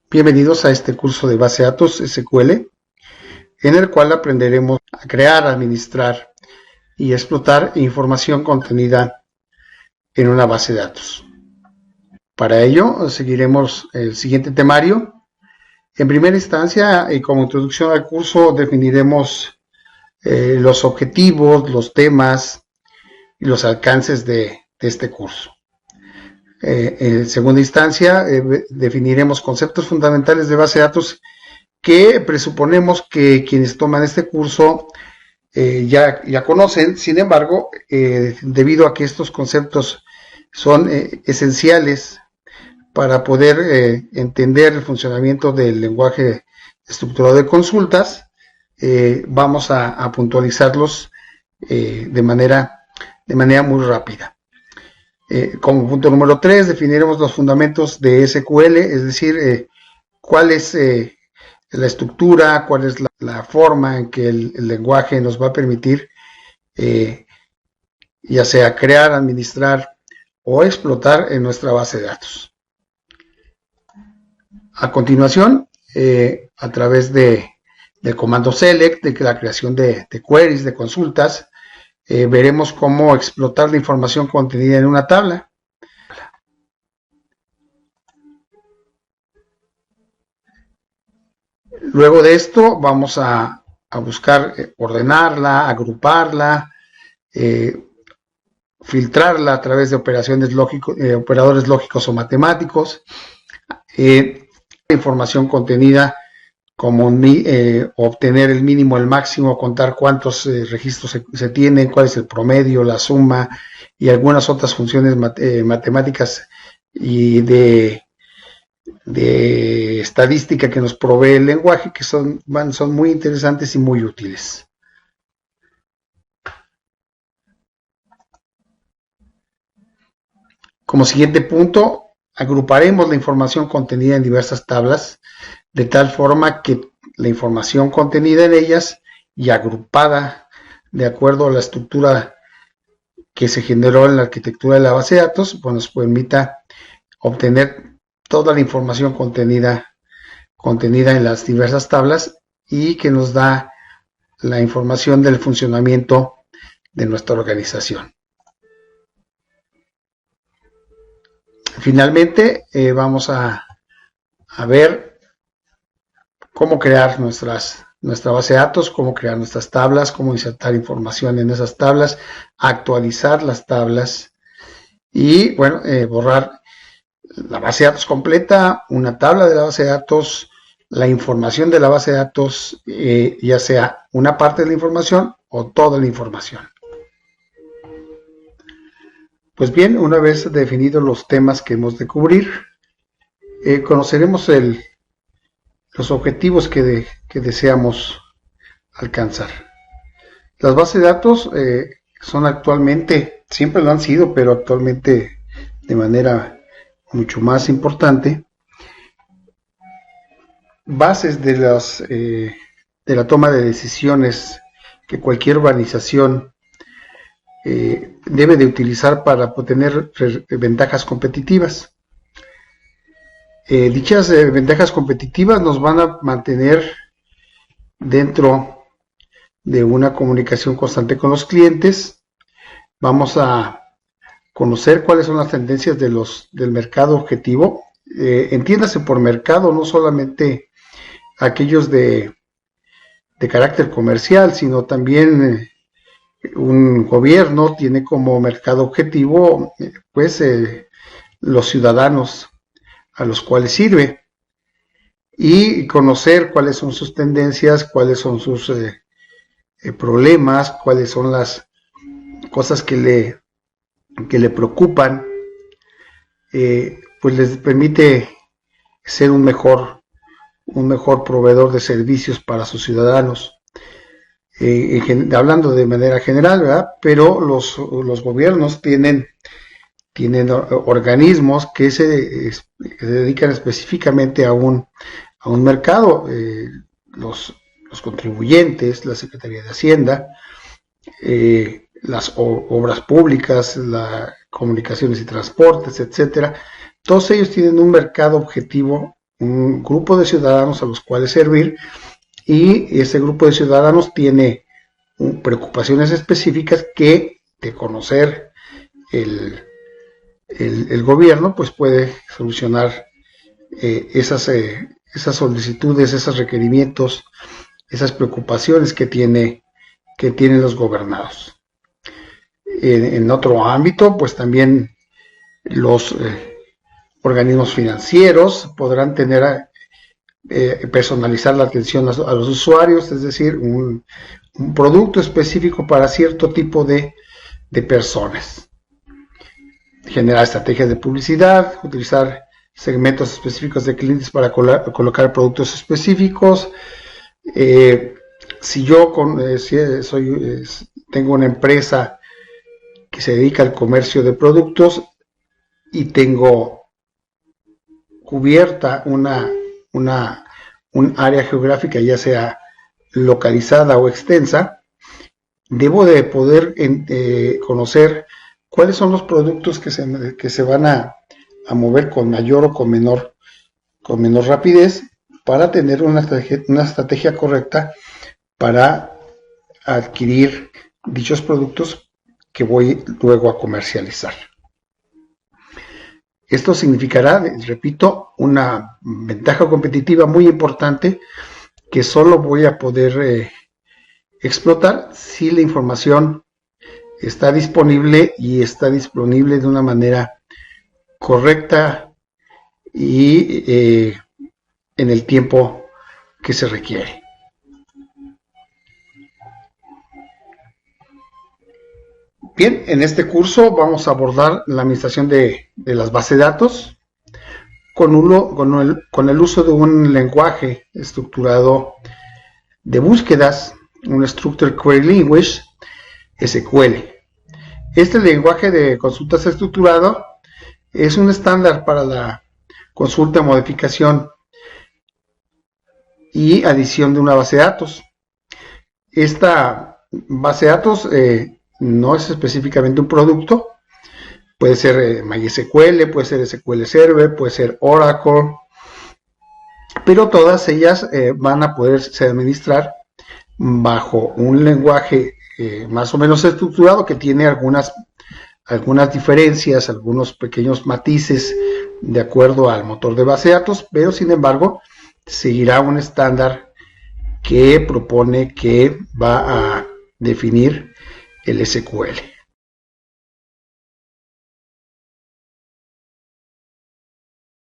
Bienvenidos a este curso de base de datos SQL, en el cual aprenderemos a crear, administrar y explotar información contenida en una base de datos. Para ello, seguiremos el siguiente temario. En primera instancia, y como introducción al curso, definiremos los objetivos, los temas y los alcances de este curso. En segunda instancia, definiremos conceptos fundamentales de base de datos que presuponemos que quienes toman este curso ya conocen. Sin embargo, debido a que estos conceptos son esenciales para poder entender el funcionamiento del lenguaje estructurado de consultas, vamos a puntualizarlos de manera muy rápida. Como punto número 3, definiremos los fundamentos de SQL, es decir, cuál es la estructura, cuál es la forma en que el lenguaje nos va a permitir ya sea crear, administrar o explotar en nuestra base de datos. A continuación, a través del comando select, de la creación de queries, de consultas, veremos cómo explotar la información contenida en una tabla. Luego de esto vamos a buscar ordenarla, agruparla, filtrarla a través de operadores lógicos o matemáticos, información contenida como obtener el mínimo, el máximo, contar cuántos registros se tienen, cuál es el promedio, la suma y algunas otras funciones matemáticas y de estadística que nos provee el lenguaje, que son muy interesantes y muy útiles. Como siguiente punto, agruparemos la información contenida en diversas tablas, de tal forma que la información contenida en ellas y agrupada de acuerdo a la estructura que se generó en la arquitectura de la base de datos, pues nos permita obtener toda la información contenida en las diversas tablas y que nos da la información del funcionamiento de nuestra organización. Finalmente, vamos a ver cómo crear nuestra base de datos, cómo crear nuestras tablas, cómo insertar información en esas tablas, actualizar las tablas y, bueno, borrar la base de datos completa, una tabla de la base de datos, la información de la base de datos, ya sea una parte de la información o toda la información. Pues bien, una vez definidos los temas que hemos de cubrir, conoceremos los objetivos que deseamos alcanzar. Las bases de datos son actualmente, siempre lo han sido, pero actualmente de manera mucho más importante, bases de la toma de decisiones que cualquier organización debe de utilizar para obtener ventajas competitivas. Dichas ventajas competitivas nos van a mantener dentro de una comunicación constante con los clientes. Vamos a conocer cuáles son las tendencias del mercado objetivo. Entiéndase por mercado no solamente aquellos de carácter comercial, sino también un gobierno tiene como mercado objetivo los ciudadanos a los cuales sirve, y conocer cuáles son sus tendencias, cuáles son sus problemas, cuáles son las cosas que le preocupan, pues les permite ser un mejor proveedor de servicios para sus ciudadanos. Hablando de manera general, ¿verdad? Pero los gobiernos tienen organismos que se dedican específicamente a un mercado, los contribuyentes, la Secretaría de Hacienda, las obras públicas, las comunicaciones y transportes, etcétera. Todos ellos tienen un mercado objetivo un grupo de ciudadanos a los cuales servir, y ese grupo de ciudadanos tiene preocupaciones específicas que, de conocer el gobierno, pues puede solucionar esas solicitudes, esos requerimientos, esas preocupaciones que tienen los gobernados. En otro ámbito, pues también los organismos financieros podrán tener personalizar la atención a los usuarios, es decir, un producto específico para cierto tipo de personas. Generar estrategias de publicidad, utilizar segmentos específicos de clientes para colocar productos específicos. Si yo tengo una empresa que se dedica al comercio de productos y tengo cubierta un área geográfica, ya sea localizada o extensa, debo de poder conocer cuáles son los productos que se van a mover con mayor o con menor rapidez, para tener una estrategia correcta para adquirir dichos productos que voy luego a comercializar. Esto significará, repito, una ventaja competitiva muy importante que solo voy a poder explotar si la información está disponible, y está disponible de una manera correcta y en el tiempo que se requiere. Bien, en este curso vamos a abordar la administración de las bases de datos con el uso de un lenguaje estructurado de búsquedas, un Structured Query Language, SQL. Este lenguaje de consultas estructurado es un estándar para la consulta, modificación y adición de una base de datos. Esta base de datos no es específicamente un producto, puede ser MySQL, puede ser SQL Server, puede ser Oracle, pero todas ellas van a poderse administrar bajo un lenguaje más o menos estructurado, que tiene algunas diferencias, algunos pequeños matices de acuerdo al motor de base de datos, pero sin embargo seguirá un estándar que propone que va a definir el SQL.